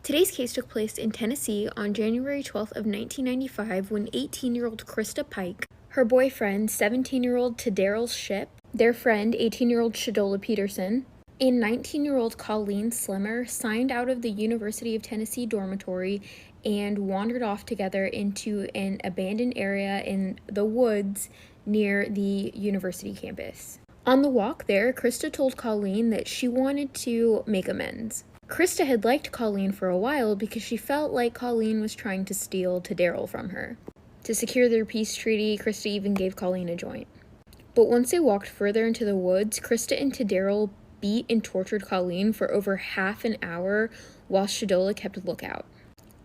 Today's case took place in Tennessee on January 12th of 1995 when 18-year-old Krista Pike, her boyfriend, 17-year-old Daryl Shipp, their friend, 18-year-old Shadola Peterson, and 19-year-old Colleen Slimmer signed out of the University of Tennessee dormitory and wandered off together into an abandoned area in the woods near the university campus. On the walk there, Krista told Colleen that she wanted to make amends. Krista had liked Colleen for a while because she felt like Colleen was trying to steal Daryl from her. To secure their peace treaty, Krista even gave Colleen a joint. But once they walked further into the woods, Krista and Daryl beat and tortured Colleen for over half an hour while Shadola kept lookout.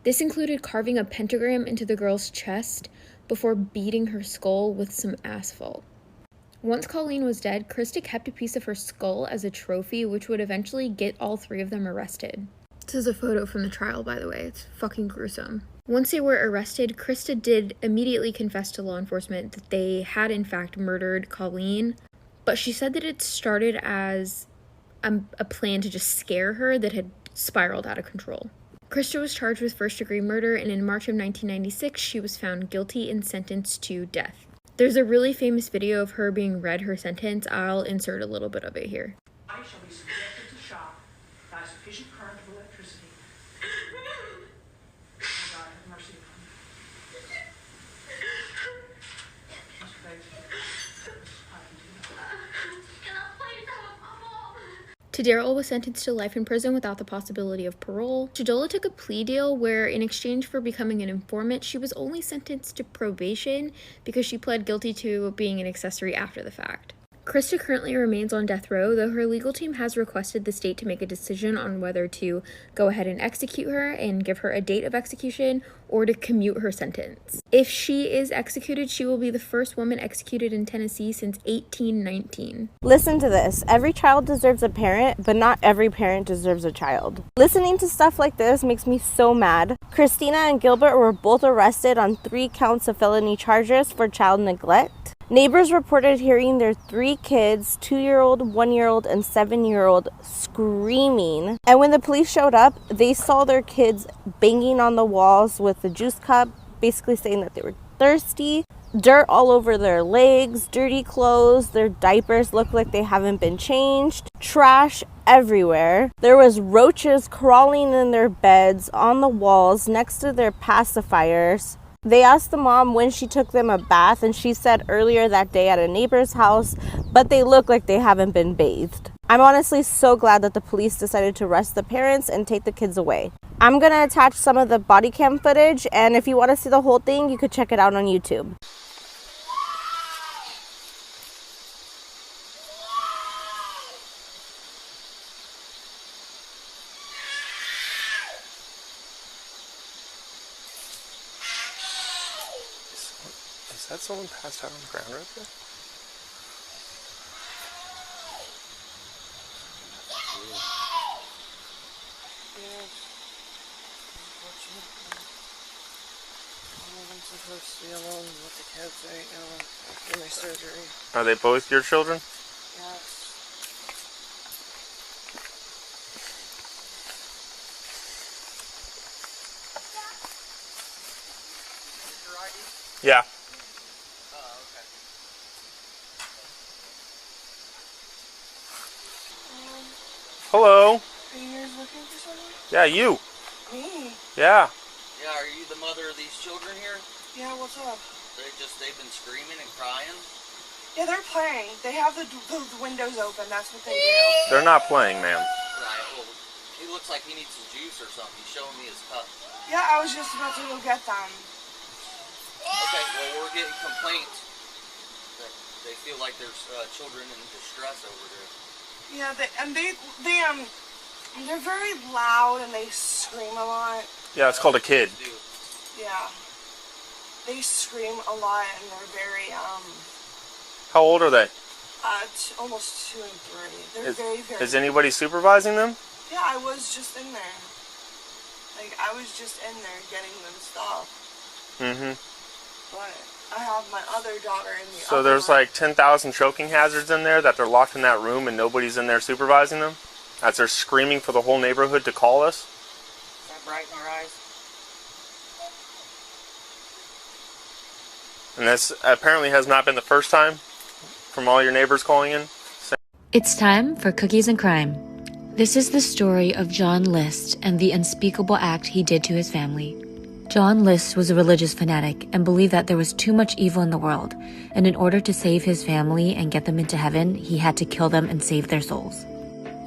This included carving a pentagram into the girl's chest before beating her skull with some asphalt. Once Colleen was dead, Krista kept a piece of her skull as a trophy, which would eventually get all three of them arrested. This is a photo from the trial, by the way. It's fucking gruesome. Once they were arrested, Krista did immediately confess to law enforcement that they had in fact murdered Colleen, but she said that it started as a plan to just scare her that had spiraled out of control. Krista was charged with first-degree murder, and in March of 1996, she was found guilty and sentenced to death. There's a really famous video of her being read her sentence. I'll insert a little bit of it here. I shall be subjected to shock by sufficient current of electricity. Oh God, have mercy upon me. Mr. Daryl was sentenced to life in prison without the possibility of parole. Shadola took a plea deal where, in exchange for becoming an informant, she was only sentenced to probation because she pled guilty to being an accessory after the fact. Krista currently remains on death row, though her legal team has requested the state to make a decision on whether to go ahead and execute her and give her a date of execution or to commute her sentence. If she is executed, she will be the first woman executed in Tennessee since 1819. Listen to this. Every child deserves a parent, but not every parent deserves a child. Listening to stuff like this makes me so mad. Christina and Gilbert were both arrested on 3 counts of felony charges for child neglect. Neighbors reported hearing their 3 kids, 2-year-old, 1-year-old, and 7-year-old, screaming. And when the police showed up, they saw their kids banging on the walls with the juice cup, basically saying that they were thirsty. Dirt all over their legs, dirty clothes, their diapers look like they haven't been changed. Trash everywhere. There was roaches crawling in their beds, on the walls, next to their pacifiers. They asked the mom when she took them a bath, and she said earlier that day at a neighbor's house, but they look like they haven't been bathed. I'm honestly so glad that the police decided to arrest the parents and take the kids away. I'm gonna attach some of the body cam footage, and if you want to see the whole thing, you could check it out on YouTube. Is that someone passed out on the ground right there? Yeah. I'm supposed to be alone with the kids right now after my surgery. Are they both your children? Yes. Yeah. Hello. Are you guys looking for someone? Yeah, you. Me? Yeah. Yeah, are you the mother of these children here? Yeah, what's up? They've been screaming and crying? Yeah, they're playing. They have the windows open. That's what they do. They're not playing, ma'am. Right, well, he looks like he needs some juice or something. He's showing me his cup. Yeah, I was just about to go get them. Okay, well, we're getting complaints that they feel like there's children in distress over there. Yeah, they're very loud and they scream a lot. Yeah, it's called a kid. Yeah. They scream a lot and they're very, How old are they? almost 2 and 3. They're very... Is anybody supervising them? Yeah, I was just in there. Like, I was just in there getting them stuff. Mm-hmm. But I have my other daughter in the So there's like 10,000 choking hazards in there that they're locked in that room and nobody's in there supervising them? As they're screaming for the whole neighborhood to call us? That's bright in our eyes. And this apparently has not been the first time from all your neighbors calling in. It's time for Cookies and Crime. This is the story of John List and the unspeakable act he did to his family. John List was a religious fanatic and believed that there was too much evil in the world, and in order to save his family and get them into heaven, he had to kill them and save their souls.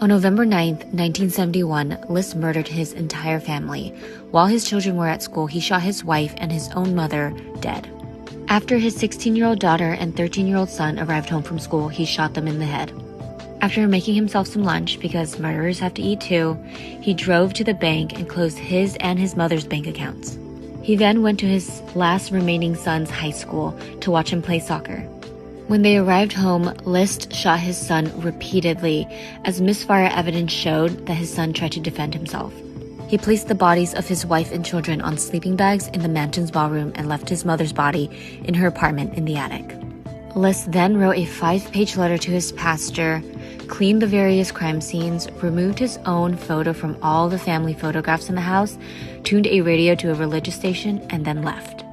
On November 9th, 1971, List murdered his entire family. While his children were at school, he shot his wife and his own mother dead. After his 16-year-old daughter and 13-year-old son arrived home from school, he shot them in the head. After making himself some lunch, because murderers have to eat too, he drove to the bank and closed his and his mother's bank accounts. He then went to his last remaining son's high school to watch him play soccer. When they arrived home, List shot his son repeatedly, as misfire evidence showed that his son tried to defend himself. He placed the bodies of his wife and children on sleeping bags in the mansion's ballroom and left his mother's body in her apartment in the attic. List then wrote a 5-page letter to his pastor, cleaned the various crime scenes, removed his own photo from all the family photographs in the house, tuned a radio to a religious station, and then left.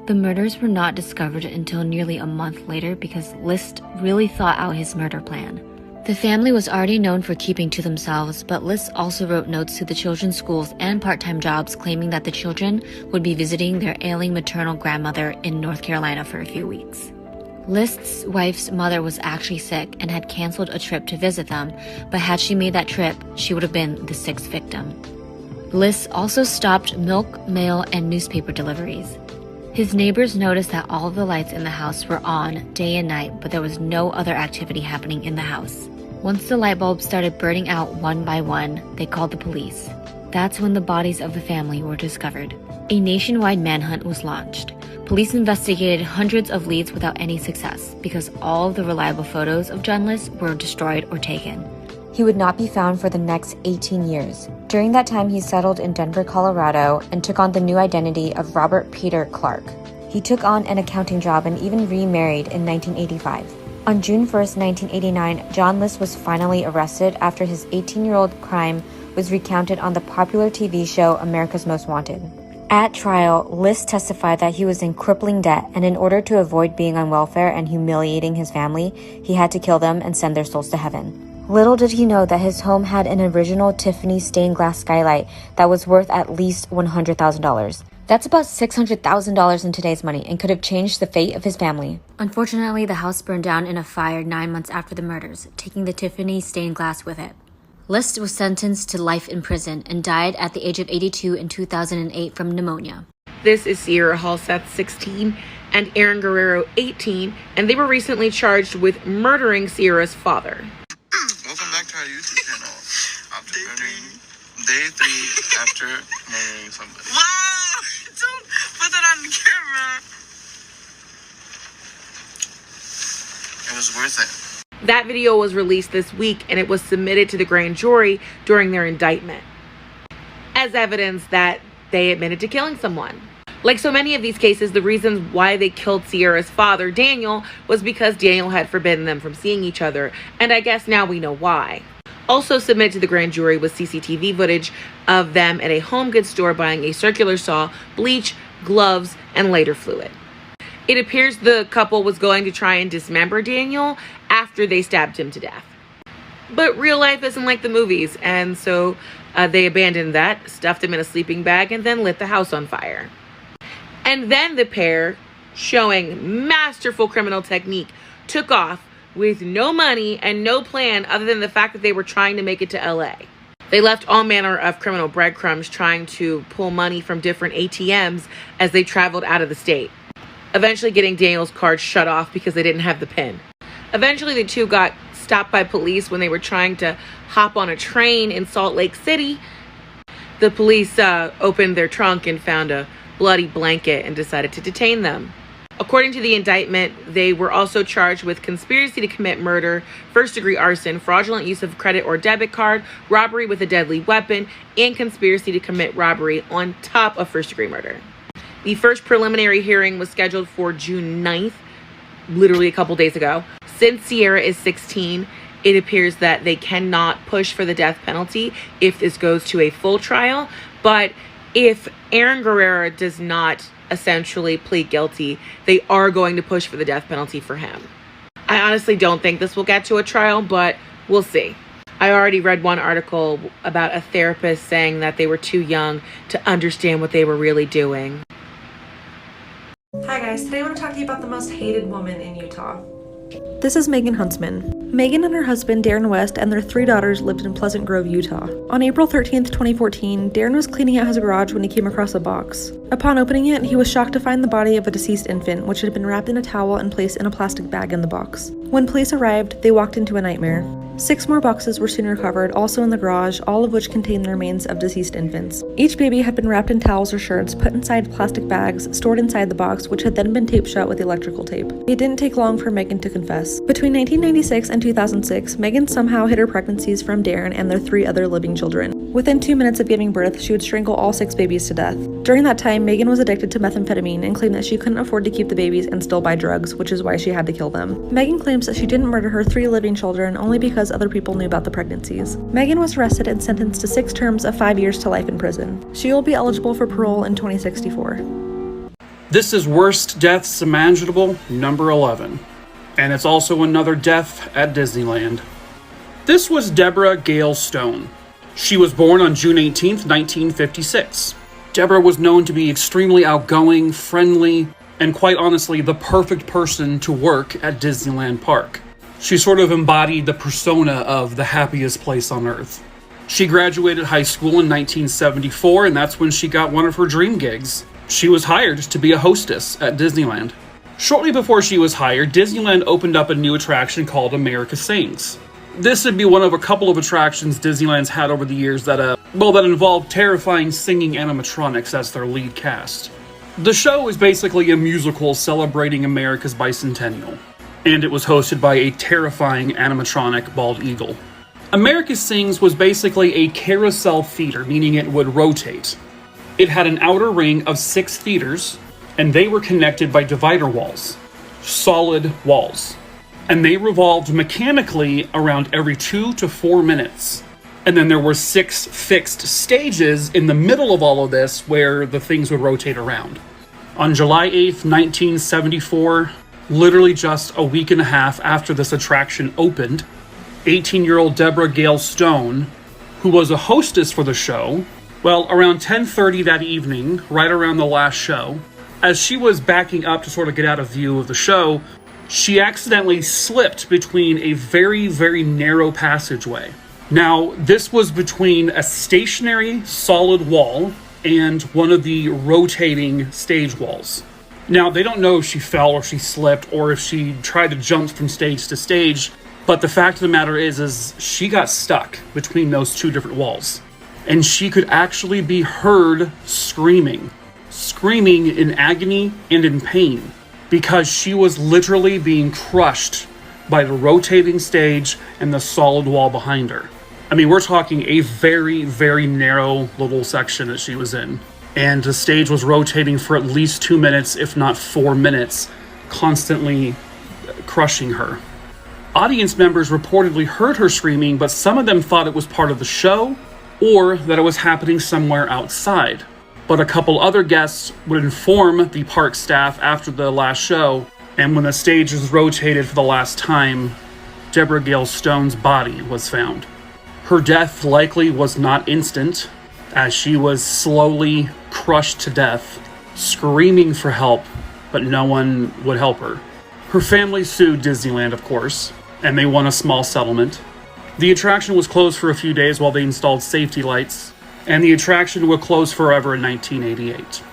The murders were not discovered until nearly a month later because List really thought out his murder plan. The family was already known for keeping to themselves, but List also wrote notes to the children's schools and part-time jobs claiming that the children would be visiting their ailing maternal grandmother in North Carolina for a few weeks. List's wife's mother was actually sick and had canceled a trip to visit them, but had she made that trip, she would have been the sixth victim. List also stopped milk, mail, and newspaper deliveries. His neighbors noticed that all of the lights in the house were on day and night, but there was no other activity happening in the house. Once the light bulbs started burning out one by one, they called the police. That's when the bodies of the family were discovered. A nationwide manhunt was launched. Police investigated hundreds of leads without any success because all of the reliable photos of John List were destroyed or taken. He would not be found for the next 18 years. During that time, he settled in Denver, Colorado, and took on the new identity of Robert Peter Clark. He took on an accounting job and even remarried in 1985. On June 1st, 1989, John List was finally arrested after his 18-year-old crime was recounted on the popular TV show America's Most Wanted. At trial, List testified that he was in crippling debt, and in order to avoid being on welfare and humiliating his family, he had to kill them and send their souls to heaven. Little did he know that his home had an original Tiffany stained glass skylight that was worth at least $100,000. That's about $600,000 in today's money and could have changed the fate of his family. Unfortunately, the house burned down in a fire 9 months after the murders, taking the Tiffany stained glass with it. List was sentenced to life in prison and died at the age of 82 in 2008 from pneumonia. This is Sierra Halseth, 16, and Aaron Guerrero, 18, and they were recently charged with murdering Sierra's father. Welcome back to our YouTube channel. After day 3 after murdering somebody. Wow! Don't put that on the camera. It was worth it. That video was released this week and it was submitted to the grand jury during their indictment as evidence that they admitted to killing someone. Like so many of these cases, the reasons why they killed Sierra's father, Daniel, was because Daniel had forbidden them from seeing each other, and I guess now we know why. Also submitted to the grand jury was CCTV footage of them at a home goods store buying a circular saw, bleach, gloves, and lighter fluid. It appears the couple was going to try and dismember Daniel after they stabbed him to death. But real life isn't like the movies, and so they abandoned that, stuffed him in a sleeping bag, and then lit the house on fire. And then the pair, showing masterful criminal technique, took off with no money and no plan other than the fact that they were trying to make it to LA. They left all manner of criminal breadcrumbs trying to pull money from different ATMs as they traveled out of the state, eventually getting Daniel's card shut off because they didn't have the PIN. Eventually, the two got stopped by police when they were trying to hop on a train in Salt Lake City. The police opened their trunk and found a bloody blanket and decided to detain them. According to the indictment, they were also charged with conspiracy to commit murder, first-degree arson, fraudulent use of credit or debit card, robbery with a deadly weapon, and conspiracy to commit robbery on top of first-degree murder. The first preliminary hearing was scheduled for June 9th, literally a couple days ago. Since Sierra is 16, it appears that they cannot push for the death penalty if this goes to a full trial, But if Aaron Guerrero does not essentially plead guilty, they are going to push for the death penalty for him. I honestly don't think this will get to a trial, but we'll see. I already read one article about a therapist saying that they were too young to understand what they were really doing. Hi guys, today I want to talk to you about the most hated woman in Utah. This is Megan Huntsman. Megan and her husband, Darren West, and their 3 daughters lived in Pleasant Grove, Utah. On April 13th, 2014, Darren was cleaning out his garage when he came across a box. Upon opening it, he was shocked to find the body of a deceased infant, which had been wrapped in a towel and placed in a plastic bag in the box. When police arrived, they walked into a nightmare. 6 more boxes were soon recovered, also in the garage, all of which contained the remains of deceased infants. Each baby had been wrapped in towels or shirts, put inside plastic bags, stored inside the box, which had then been taped shut with electrical tape. It didn't take long for Megan to confess. Between 1996 and 2006, Megan somehow hid her pregnancies from Darren and their 3 other living children. Within 2 minutes of giving birth, she would strangle all 6 babies to death. During that time, Megan was addicted to methamphetamine and claimed that she couldn't afford to keep the babies and still buy drugs, which is why she had to kill them. Megan claims that she didn't murder her 3 living children only because other people knew about the pregnancies. Megan was arrested and sentenced to 6 terms of 5 years to life in prison. She will be eligible for parole in 2064. This is Worst Deaths Imaginable, number 11. And it's also another death at Disneyland. This was Deborah Gail Stone. She was born on June 18th, 1956. Deborah was known to be extremely outgoing, friendly, and quite honestly, the perfect person to work at Disneyland Park. She sort of embodied the persona of the happiest place on earth. She graduated high school in 1974, and that's when she got one of her dream gigs. She was hired to be a hostess at Disneyland. Shortly before she was hired, Disneyland opened up a new attraction called America Sings. This would be one of a couple of attractions Disneyland's had over the years that involved terrifying singing animatronics as their lead cast. The show is basically a musical celebrating America's bicentennial, and it was hosted by a terrifying animatronic bald eagle. America Sings was basically a carousel theater, meaning it would rotate. It had an outer ring of 6 theaters, and they were connected by divider walls, solid walls. And they revolved mechanically around every 2 to 4 minutes. And then there were 6 fixed stages in the middle of all of this where the things would rotate around. On July 8th, 1974, literally just a week and a half after this attraction opened, 18-year-old Deborah Gail Stone, who was a hostess for the show, around 10:30 that evening, right around the last show, as she was backing up to sort of get out of view of the show, she accidentally slipped between a very, very narrow passageway. Now, this was between a stationary solid wall and one of the rotating stage walls. Now, they don't know if she fell or she slipped or if she tried to jump from stage to stage, but the fact of the matter is she got stuck between those 2 different walls. And she could actually be heard screaming in agony and in pain, because she was literally being crushed by the rotating stage and the solid wall behind her. I mean, we're talking a very, very narrow little section that she was in. And the stage was rotating for at least 2 minutes, if not 4 minutes, constantly crushing her. Audience members reportedly heard her screaming, but some of them thought it was part of the show or that it was happening somewhere outside. But a couple other guests would inform the park staff after the last show, and when the stage was rotated for the last time, Deborah Gail Stone's body was found. Her death likely was not instant, as she was slowly crushed to death, screaming for help, but no one would help her. Her family sued Disneyland, of course, and they won a small settlement. The attraction was closed for a few days while they installed safety lights, and the attraction would close forever in 1988.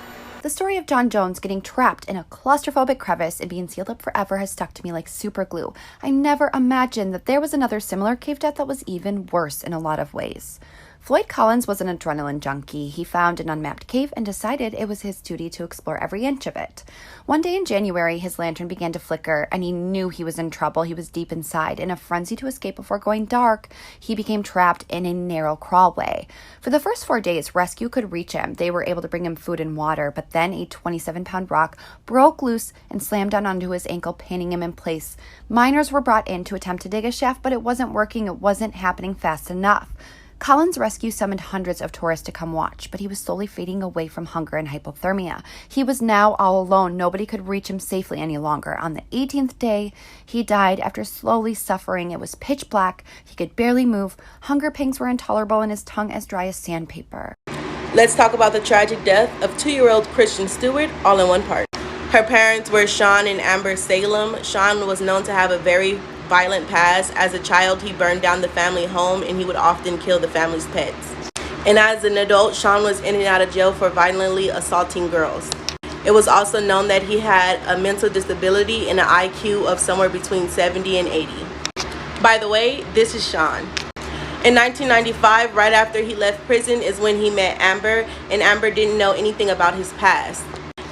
The story of John Jones getting trapped in a claustrophobic crevice and being sealed up forever has stuck to me like super glue. I never imagined that there was another similar cave death that was even worse in a lot of ways. Floyd Collins was an adrenaline junkie. He found an unmapped cave and decided it was his duty to explore every inch of it. One day in January, his lantern began to flicker, and he knew he was in trouble. He was deep inside. In a frenzy to escape before going dark, he became trapped in a narrow crawlway. For the first 4 days, rescue could reach him. They were able to bring him food and water, but then a 27-pound rock broke loose and slammed down onto his ankle, pinning him in place. Miners were brought in to attempt to dig a shaft, but it wasn't working. It wasn't happening fast enough. Collins' rescue summoned hundreds of tourists to come watch, but he was slowly fading away from hunger and hypothermia. He was now all alone. Nobody could reach him safely any longer. On the 18th day, he died after slowly suffering. It was pitch black. He could barely move. Hunger pangs were intolerable and his tongue as dry as sandpaper. Let's talk about the tragic death of 2-year-old Christian Steward, all in one part. Her parents were Sean and Amber Salem. Sean was known to have a very violent past. As a child, he burned down the family home and he would often kill the family's pets. And as an adult, Sean was in and out of jail for violently assaulting girls. It was also known that he had a mental disability and an IQ of somewhere between 70 and 80. By the way, this is Sean. In 1995, right after he left prison, is when he met Amber, and Amber didn't know anything about his past.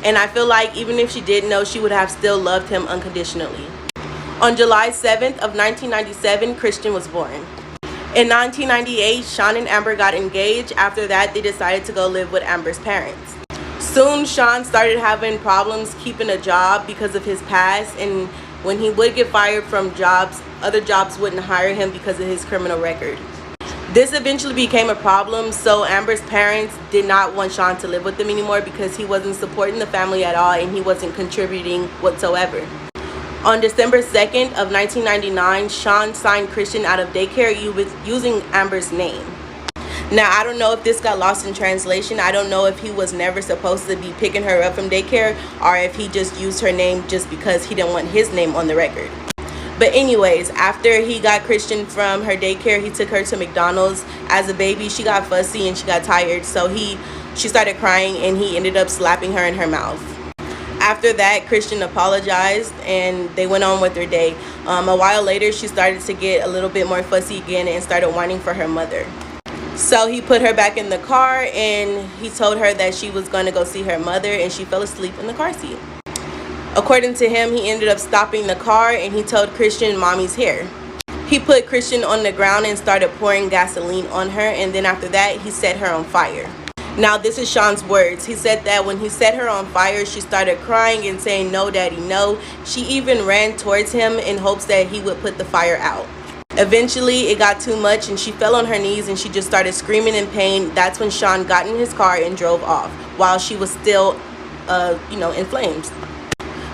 And I feel like even if she did know, she would have still loved him unconditionally. On July 7th of 1997, Christian was born. In 1998, Sean and Amber got engaged. After that, they decided to go live with Amber's parents. Soon, Sean started having problems keeping a job because of his past, and when he would get fired from jobs, other jobs wouldn't hire him because of his criminal record. This eventually became a problem, so Amber's parents did not want Sean to live with them anymore because he wasn't supporting the family at all and he wasn't contributing whatsoever. On December 2nd of 1999, Sean signed Christian out of daycare using Amber's name. Now, I don't know if this got lost in translation. I don't know if he was never supposed to be picking her up from daycare or if he just used her name just because he didn't want his name on the record. But anyways, after he got Christian from her daycare, he took her to McDonald's. As a baby, she got fussy and she got tired, so she started crying and he ended up slapping her in her mouth. After that, Christian apologized and they went on with their day. A while later, she started to get a little bit more fussy again and started whining for her mother. So he put her back in the car and he told her that she was going to go see her mother, and she fell asleep in the car seat. According to him, he ended up stopping the car and he told Christian mommy's here. He put Christian on the ground and started pouring gasoline on her, and then after that, he set her on fire. Now, this is Sean's words. He said that when he set her on fire, she started crying and saying, "No, daddy, no." She even ran towards him in hopes that he would put the fire out. Eventually, it got too much and she fell on her knees and she just started screaming in pain. That's when Sean got in his car and drove off while she was still, in flames.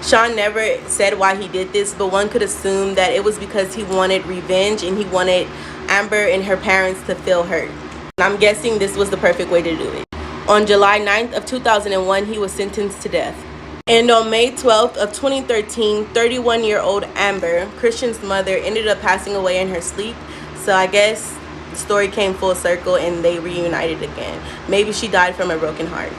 Sean never said why he did this, but one could assume that it was because he wanted revenge and he wanted Amber and her parents to feel hurt. I'm guessing this was the perfect way to do it. On July 9th of 2001, he was sentenced to death. And on May 12th of 2013, 31-year-old Amber, Christian's mother, ended up passing away in her sleep. So I guess the story came full circle and they reunited again. Maybe she died from a broken heart.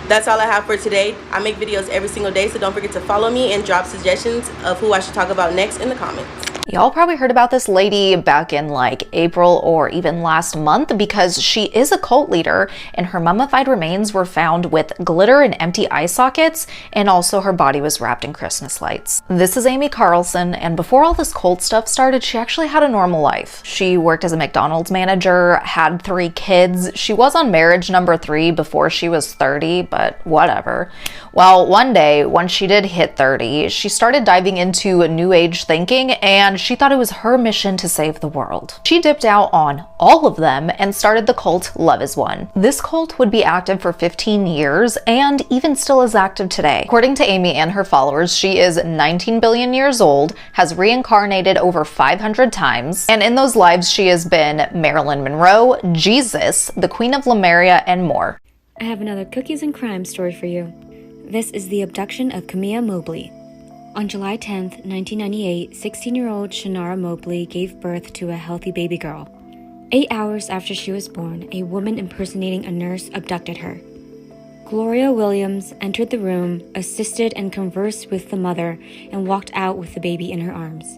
That's all I have for today. I make videos every single day, so don't forget to follow me and drop suggestions of who I should talk about next in the comments. Y'all probably heard about this lady back in like April or even last month because she is a cult leader and her mummified remains were found with glitter and empty eye sockets, and also her body was wrapped in Christmas lights. This is Amy Carlson, and before all this cult stuff started, she actually had a normal life. She worked as a McDonald's manager, had 3 kids. She was on marriage number 3 before she was 30, but whatever. Well, one day when she did hit 30, she started diving into new age thinking, and she thought it was her mission to save the world. She dipped out on all of them and started the cult Love Is One. This cult would be active for 15 years and even still is active today. According to Amy and her followers, she is 19 billion years old, has reincarnated over 500 times, and in those lives she has been Marilyn Monroe, Jesus, the Queen of Lemuria, and more. I have another cookies and crime story for you. This is the abduction of Kamiyah Mobley. On July 10th, 1998, 16-year-old Shanara Mobley gave birth to a healthy baby girl. 8 hours after she was born, a woman impersonating a nurse abducted her. Gloria Williams entered the room, assisted and conversed with the mother, and walked out with the baby in her arms.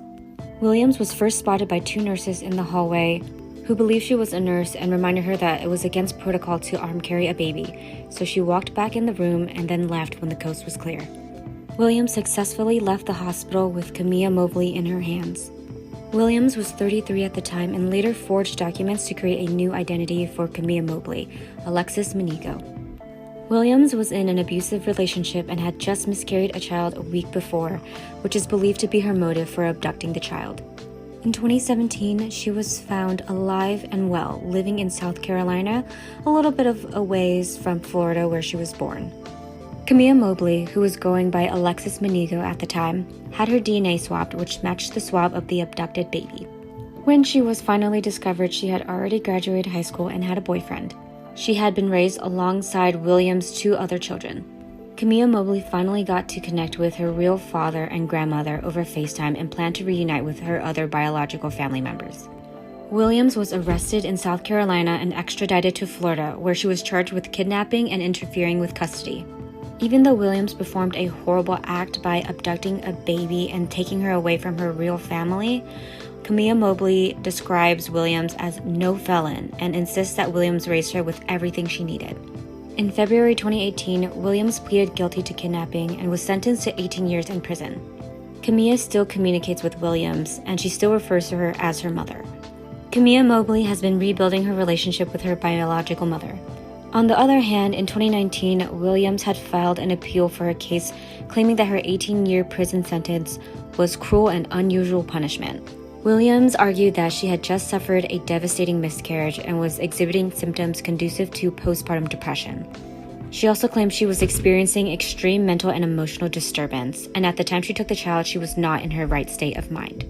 Williams was first spotted by 2 nurses in the hallway who believed she was a nurse and reminded her that it was against protocol to arm carry a baby, so she walked back in the room and then left when the coast was clear. Williams successfully left the hospital with Kamiyah Mobley in her hands. Williams was 33 at the time and later forged documents to create a new identity for Kamiyah Mobley, Alexis Manico. Williams was in an abusive relationship and had just miscarried a child a week before, which is believed to be her motive for abducting the child. In 2017, she was found alive and well, living in South Carolina, a little bit of a ways from Florida where she was born. Kamiyah Mobley, who was going by Alexis Manigo at the time, had her DNA swabbed, which matched the swab of the abducted baby. When she was finally discovered, she had already graduated high school and had a boyfriend. She had been raised alongside Williams' 2 other children. Kamiyah Mobley finally got to connect with her real father and grandmother over FaceTime and planned to reunite with her other biological family members. Williams was arrested in South Carolina and extradited to Florida, where she was charged with kidnapping and interfering with custody. Even though Williams performed a horrible act by abducting a baby and taking her away from her real family, Kamiyah Mobley describes Williams as no felon and insists that Williams raised her with everything she needed. In February 2018, Williams pleaded guilty to kidnapping and was sentenced to 18 years in prison. Kamiyah still communicates with Williams, and she still refers to her as her mother. Kamiyah Mobley has been rebuilding her relationship with her biological mother. On the other hand, in 2019, Williams had filed an appeal for her case, claiming that her 18-year prison sentence was cruel and unusual punishment. Williams argued that she had just suffered a devastating miscarriage and was exhibiting symptoms conducive to postpartum depression. She also claimed she was experiencing extreme mental and emotional disturbance, and at the time she took the child, she was not in her right state of mind.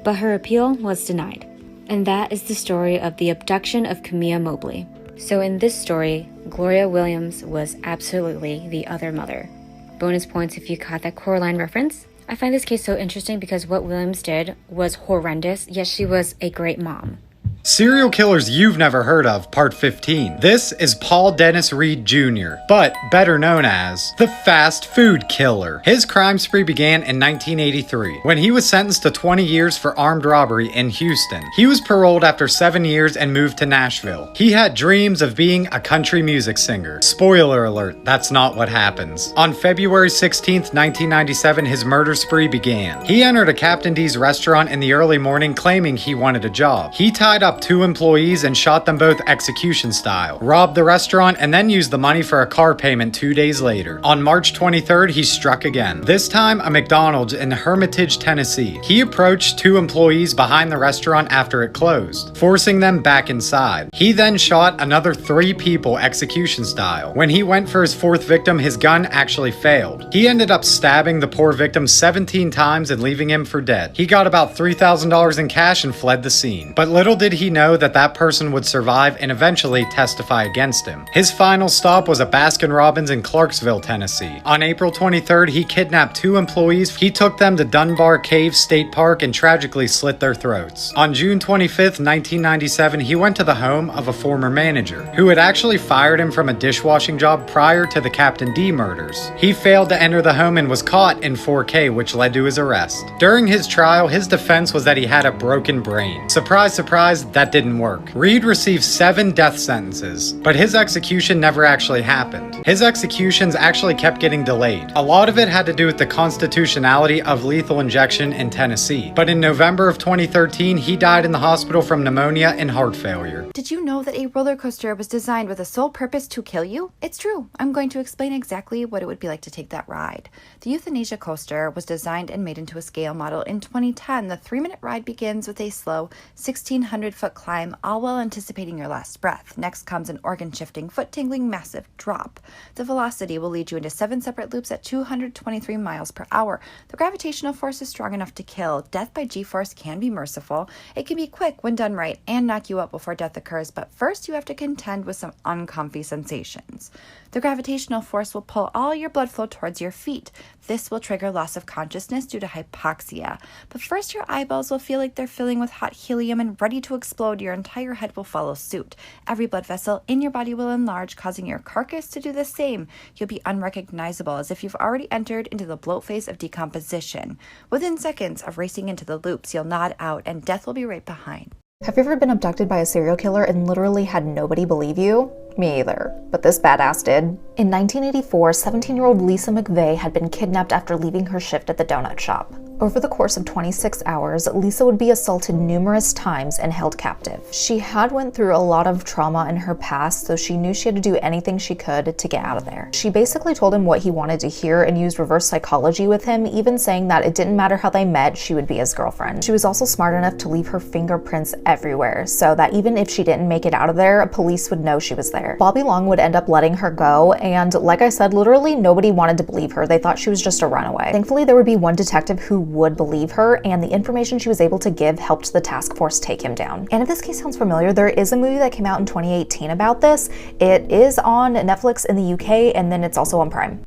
But her appeal was denied. And that is the story of the abduction of Kamiyah Mobley. So in this story, Gloria Williams was absolutely the other mother. Bonus points if you caught that Coraline reference. I find this case so interesting because what Williams did was horrendous, yet she was a great mom. Serial Killers You've Never Heard Of, Part 15. This is Paul Dennis Reed Jr., but better known as the Fast Food Killer. His crime spree began in 1983, when he was sentenced to 20 years for armed robbery in Houston. He was paroled after 7 years and moved to Nashville. He had dreams of being a country music singer. Spoiler alert, that's not what happens. On February 16th, 1997, his murder spree began. He entered a Captain D's restaurant in the early morning claiming he wanted a job. He tied up 2 employees and shot them both execution style, robbed the restaurant, and then used the money for a car payment 2 days later. On March 23rd, he struck again, this time a McDonald's in Hermitage, Tennessee. He approached 2 employees behind the restaurant after it closed, forcing them back inside. He then shot another 3 people execution style. When he went for his 4th victim, his gun actually failed. He ended up stabbing the poor victim 17 times and leaving him for dead. He got about $3,000 in cash and fled the scene. But little did he know that person would survive and eventually testify against him. His final stop was a Baskin-Robbins in Clarksville, Tennessee. On April 23rd, he kidnapped 2 employees. He took them to Dunbar Cave State Park and tragically slit their throats. On June 25th, 1997, he went to the home of a former manager, who had actually fired him from a dishwashing job prior to the Captain D murders. He failed to enter the home and was caught in 4K, which led to his arrest. During his trial, his defense was that he had a broken brain. Surprise, surprise, that didn't work. Reed received 7 death sentences, but his execution never actually happened. His executions actually kept getting delayed. A lot of it had to do with the constitutionality of lethal injection in Tennessee. But in November of 2013, he died in the hospital from pneumonia and heart failure. Did you know that a roller coaster was designed with a sole purpose to kill you? It's true. I'm going to explain exactly what it would be like to take that ride. The euthanasia coaster was designed and made into a scale model in 2010. The 3-minute ride begins with a slow 1,600-foot climb, all while anticipating your last breath. Next comes an organ-shifting, foot-tingling, massive drop. The velocity will lead you into 7 separate loops at 223 miles per hour. The gravitational force is strong enough to kill. Death by G-force can be merciful. It can be quick when done right and knock you out before death occurs, but first you have to contend with some uncomfy sensations. The gravitational force will pull all your blood flow towards your feet. This will trigger loss of consciousness due to hypoxia. But first your eyeballs will feel like they're filling with hot helium and ready to explode. Your entire head will follow suit. Every blood vessel in your body will enlarge, causing your carcass to do the same. You'll be unrecognizable, as if you've already entered into the bloat phase of decomposition. Within seconds of racing into the loops, you'll nod out and death will be right behind. Have you ever been abducted by a serial killer and literally had nobody believe you? Me either, but this badass did. In 1984, 17-year-old Lisa McVeigh had been kidnapped after leaving her shift at the donut shop. Over the course of 26 hours, Lisa would be assaulted numerous times and held captive. She had went through a lot of trauma in her past, so she knew she had to do anything she could to get out of there. She basically told him what he wanted to hear and used reverse psychology with him, even saying that it didn't matter how they met, she would be his girlfriend. She was also smart enough to leave her fingerprints everywhere, so that even if she didn't make it out of there, police would know she was there. Bobby Long would end up letting her go, and like I said, literally nobody wanted to believe her. They thought she was just a runaway. Thankfully, there would be one detective who would believe her, and the information she was able to give helped the task force take him down. And if this case sounds familiar, there is a movie that came out in 2018 about this. It is on Netflix in the UK, and then it's also on Prime.